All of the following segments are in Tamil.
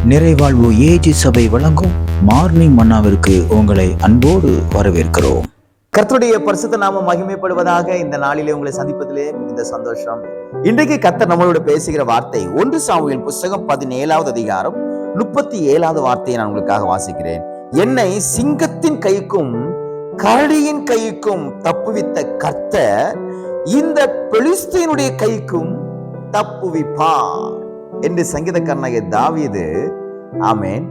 நிறைவாழ்வு ஏஜி சபை வழங்கும் மார்னிங் மன்னாவிற்கு உங்களை அன்போடு வரவேற்கிறோம். கர்த்தருடைய பரிசுத்த நாமம் மகிமைப்படுவதாக. இந்த நாளிலே உங்களை சந்திப்பதிலே மிகுந்த சந்தோஷம். இன்றைக்கு கர்த்தர் நம்மளோட பேசுகிற வார்த்தை 1 சாமுவேல் புஸ்தகம் 17வது அதிகாரம் 37வது வார்த்தையை நான் உங்களுக்காக வாசிக்கிறேன். என்னை சிங்கத்தின் கைக்கும் கரடியின் கைக்கும் தப்புவித்த கர்த்தர் இந்த பெலிஸ்தீனுடைய கைக்கும் தப்புவிப்பார் என்று சங்கீதக்காரனாகிய தாவீது ஆமென்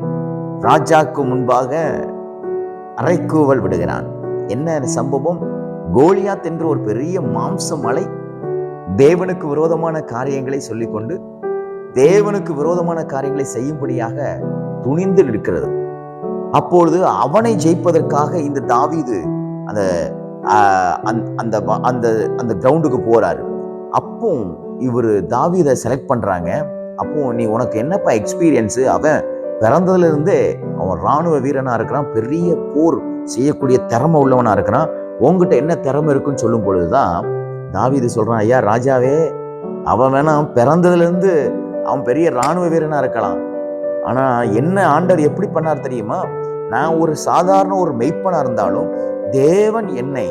ராஜாக்கு முன்பாக அறைக்கூவல் விடுகிறான். என்ன சம்பவம்? கோலியாத் என்ற ஒரு பெரிய மாம்ச மலை தேவனுக்கு விரோதமான காரியங்களை சொல்லிக்கொண்டு தேவனுக்கு விரோதமான காரியங்களை செய்யும்படியாக துணிந்து நிற்கிறது. அப்பொழுது அவனை ஜெயிப்பதற்காக இந்த தாவீது அந்த கிரவுண்டுக்கு போறாரு. அப்போ இவர் தாவீதை செலக்ட் பண்றாங்க. அப்போ நீ உனக்கு என்னப்பா எக்ஸ்பீரியன்ஸு? அவன் பிறந்ததுல இருந்தே அவன் இராணுவ வீரனா இருக்கிறான், பெரிய போர் செய்யக்கூடிய திறமை உள்ளவனா இருக்கிறான், உங்ககிட்ட என்ன திறமை இருக்குன்னு சொல்லும் பொழுதுதான் தாவீது சொல்றான், ஐயா ராஜாவே, அவன் வேணா பிறந்ததுல இருந்து அவன் பெரிய இராணுவ வீரனா இருக்கலாம், ஆனா என்ன ஆண்டவர் எப்படி பண்ணார் தெரியுமா? நான் ஒரு சாதாரண ஒரு மெய்ப்பனா இருந்தாலும் தேவன் என்னை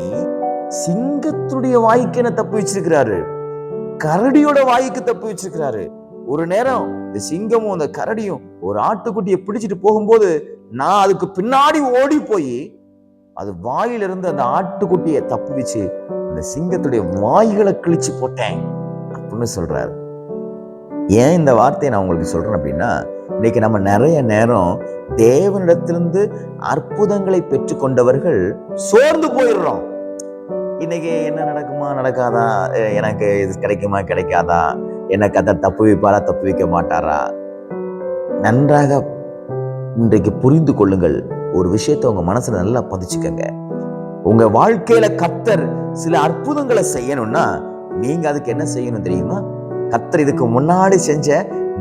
சிங்கத்துடைய வாய்க்கு என்ன தப்பு வச்சிருக்கிறாரு, கரடியோட வாய்க்கு தப்பு வச்சிருக்கிறாரு. ஒரு நேரம் இந்த சிங்கமும் அந்த கரடியும் ஒரு ஆட்டுக்குட்டியை பிடிச்சிட்டு போகும்போது நான் அதுக்கு பின்னாடி ஓடி போய் அது வாயிலிருந்து அந்த ஆட்டுக்குட்டியை தப்பு வச்சு அந்த சிங்கத்துடைய வாய்களை கிழிச்சு போட்டேன் அப்படின்னு சொல்றாரு. ஏன் இந்த வார்த்தையை நான் உங்களுக்கு சொல்றேன் அப்படின்னா, இன்னைக்கு நம்ம நிறைய நேரம் தேவனிடத்திலிருந்து அற்புதங்களை பெற்றுக்கொண்டவர்கள் சோர்ந்து போயிடுறோம். இன்னைக்கு என்ன நடக்குமா நடக்காதா, எனக்கு இது கிடைக்குமா கிடைக்காதா, எனக்கு அதை தப்பு வைப்பாரா தப்பு வைக்க மாட்டாரா? நன்றாக இன்றைக்கு புரிந்து கொள்ளுங்கள். ஒரு விஷயத்தை உங்க மனசுல நல்லா பதிச்சுக்கங்க. உங்க வாழ்க்கையில கர்த்தர் சில அற்புதங்களை செய்யணும்னா நீங்க அதுக்கு என்ன செய்யணும் தெரியுமா? கர்த்தர் இதுக்கு முன்னாடி செஞ்ச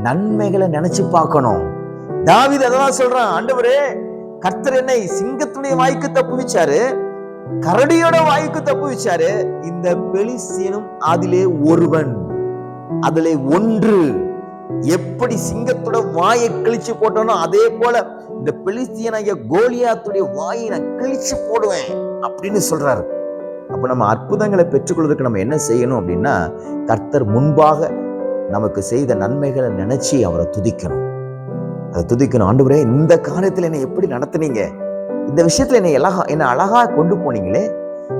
நன்மைகளை நினைச்சு பார்க்கணும். தாவீது அதான் சொல்றான், ஆண்டவரே கர்த்தர் என்னை சிங்கத்துடைய வாய்க்கு தப்பு வச்சாரு, கரடியோட வாய்க்கு தப்பு வச்சாரு, இந்த பெலிஸ்தியனும் அதிலே ஒருவன், அதிலே ஒன்று. எப்படி சிங்கத்தோட வாயை கிழிச்சு போட்டோனோ அதே போல இந்த பெலிஸ்தியனாகிய கோலியாத்துடைய வாயை நான் கிழிச்சு போடுவேன் அப்படின்னு சொல்றாரு. அப்ப நம்ம அற்புதங்களை பெற்றுக்கொள்வதற்கு நம்ம என்ன செய்யணும் அப்படின்னா, கர்த்தர் முன்பாக நமக்கு செய்த நன்மைகளை நினைச்சு அவரை துதிக்கணும். அதை துதிக்கணும். ஆண்டவரே, இந்த காரியத்துல என்னை எப்படி நடத்துனீங்க, இந்த விஷயத்துல என்னை அழகா கொண்டு போனீங்களே,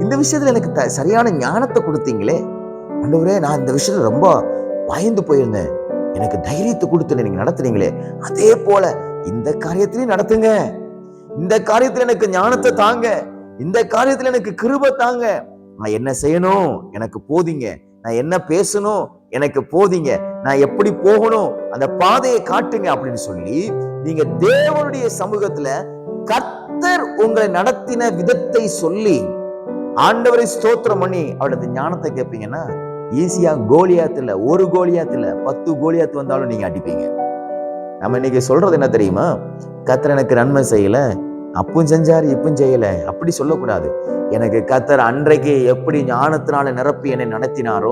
இந்த விஷயத்துல எனக்கு சரியான ஞானத்தை கொடுத்தீங்களே, ஆண்டவரே நான் இந்த விஷயத்துல ரொம்ப பயந்து போயிருந்தேன், எனக்கு தைரியத்தை கொடுத்து நீங்க நடத்துறீங்களே, அதே போல இந்த காரியத்திலையும் நடத்துங்க, இந்த காரியத்துல எனக்கு ஞானத்தை தாங்க, இந்த காரியத்துல எனக்கு கிருபை தாங்க, நான் என்ன செய்யணும் எனக்கு போதிங்க, நான் என்ன பேசணும் எனக்கு போதிங்க, நான் எப்படி போகணும் அந்த பாதையை காட்டுங்க அப்படின்னு சொல்லி நீங்க தேவனுடைய சமூகத்துல கர்த்தர் உங்களை நடத்தின விதத்தை சொல்லி ஆண்டவரை ஸ்தோத்திரம் பண்ணி அவருடைய ஞானத்தை கேட்பீங்கன்னா ஈஸியா கோலியாத்துல ஒரு கோலியாத்துல 10 கோலியாத்து வந்தாலும் நீங்க அடிப்பீங்க. நம்ம இன்னைக்கு சொல்றது என்ன தெரியுமா? கர்த்தர் எனக்கு நன்மை செய்யல, அப்பவும் செஞ்சாரு இப்பவும் செய்யல, அப்படி சொல்லக்கூடாது. எனக்கு கர்த்தர் அன்றைக்கு எப்படி ஞானத்தினால நிரப்பி என்னை நடத்தினாரோ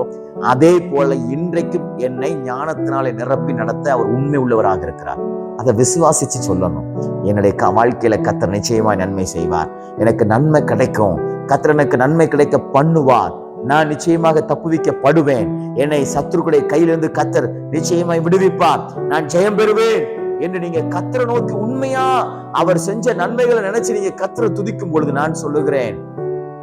அதே போல இன்றைக்கும் என்னை ஞானத்தினால நிரப்பி நடத்த அவர் உண்மை உள்ளவராக இருக்கிறார். அதை விசுவாசிச்சு சொல்லணும். என்னுடைய வாழ்க்கையில கர்த்தர் நிச்சயமா நன்மை செய்வார், எனக்கு நன்மை கிடைக்கும், கர்த்தர் எனக்கு நன்மை கிடைக்க பண்ணுவார், நான் நிச்சயமாக தப்புவிக்கப்படுவேன், என்னை சத்துருக்களுடைய கையிலிருந்து கர்த்தர் நிச்சயமாய் விடுவிப்பார், நான் ஜெயம் பெறுவேன் என்று நீங்க கர்த்தரை நோக்கி உண்மையா அவர் செஞ்ச நன்மைகளை நினைச்சு நீங்க கர்த்தரை துதிக்கும் பொழுது நான் சொல்லுகிறேன்,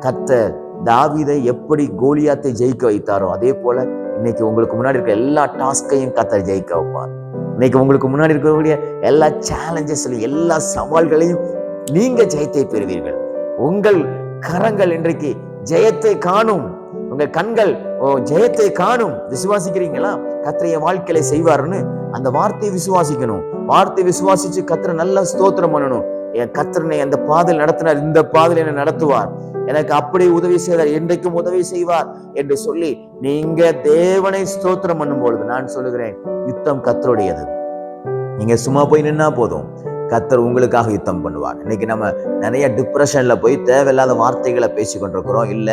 கர்த்தர் தாவீதை எப்படி கோலியாத்தை ஜெயிக்க வைத்தாரோ அதே போல இன்னைக்கு உங்களுக்கு முன்னாடி இருக்க எல்லா டாஸ்கையும் கர்த்தர் ஜெயிக்க வைப்பார். இன்னைக்கு உங்களுக்கு முன்னாடி இருக்கக்கூடிய எல்லா சேலஞ்சஸ்லையும் எல்லா சவால்களையும் நீங்க ஜெயத்தை பெறுவீர்கள். உங்கள் கரங்கள் இன்றைக்கு ஜெயத்தை காணும், உங்கள் கண்கள் ஜெயத்தை காணும். விசுவாசிக்கிறீங்களா? கர்த்தர் என் வாழ்க்கையில செய்வாருன்னு அந்த வார்த்தையை விசுவாசிக்கணும். வார்த்தை விசுவாசிச்சு கர்த்தரை நல்லா ஸ்தோத்திரம் பண்ணணும். என் கர்த்தரனை அந்த பாதையில் நடத்தினார், இந்த பாதையில் என்னை நடத்துவார், எனக்கு அப்படி உதவி செய்தார், என்றைக்கும் உதவி செய்வார் என்று சொல்லி நீங்க தேவனை ஸ்தோத்திரம் பண்ணும் பொழுது நான் சொல்லுகிறேன், யுத்தம் கர்த்தருடையது. நீங்க சும்மா போய் நின்னா போதும், கர்த்தர் உங்களுக்காக யுத்தம் பண்ணுவார். இன்னைக்கு நம்ம நிறைய டிப்ரெஷன்ல போய் தேவையில்லாத வார்த்தைகளை பேசி கொண்டிருக்கிறோம். இல்ல,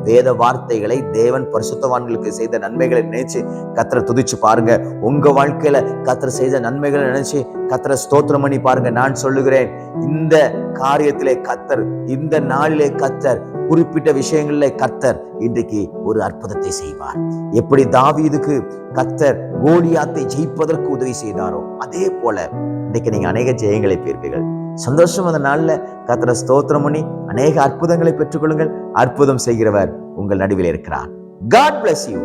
வேத வார்த்தைகளை, தேவன் பரிசுத்தவான்களுக்கு செய்த நன்மைகளை நினைச்சு கர்த்தரை துதிச்சு பாருங்க. உங்க வாழ்க்கையில கர்த்தர் செய்த நன்மைகளை நினைச்சு கர்த்தரை ஸ்தோத்திரம் பண்ணி பாருங்க. நான் சொல்லுகிறேன், இந்த காரியத்திலே கர்த்தர், இந்த நாளிலே கர்த்தர், குறிப்பிட்ட விஷயங்களிலே கர்த்தர் இன்றைக்கு ஒரு அற்புதத்தை செய்வார். எப்படி தாவீதுக்கு கர்த்தர் கோலியாத்தை ஜெயிப்பதற்கு உதவி செய்தாரோ, அதே போல இன்னைக்கு நீங்க அநேக ஜெயங்களை பெறுவீர்கள். சந்தோஷம். அந்த நாள்ல கர்த்தரை ஸ்தோத்திரம் பண்ணி அநேக அற்புதங்களை பெற்றுக்கொள்ளுங்கள். அற்புதம் செய்கிறவர் உங்கள் நடுவில் இருக்கிறார். God bless you.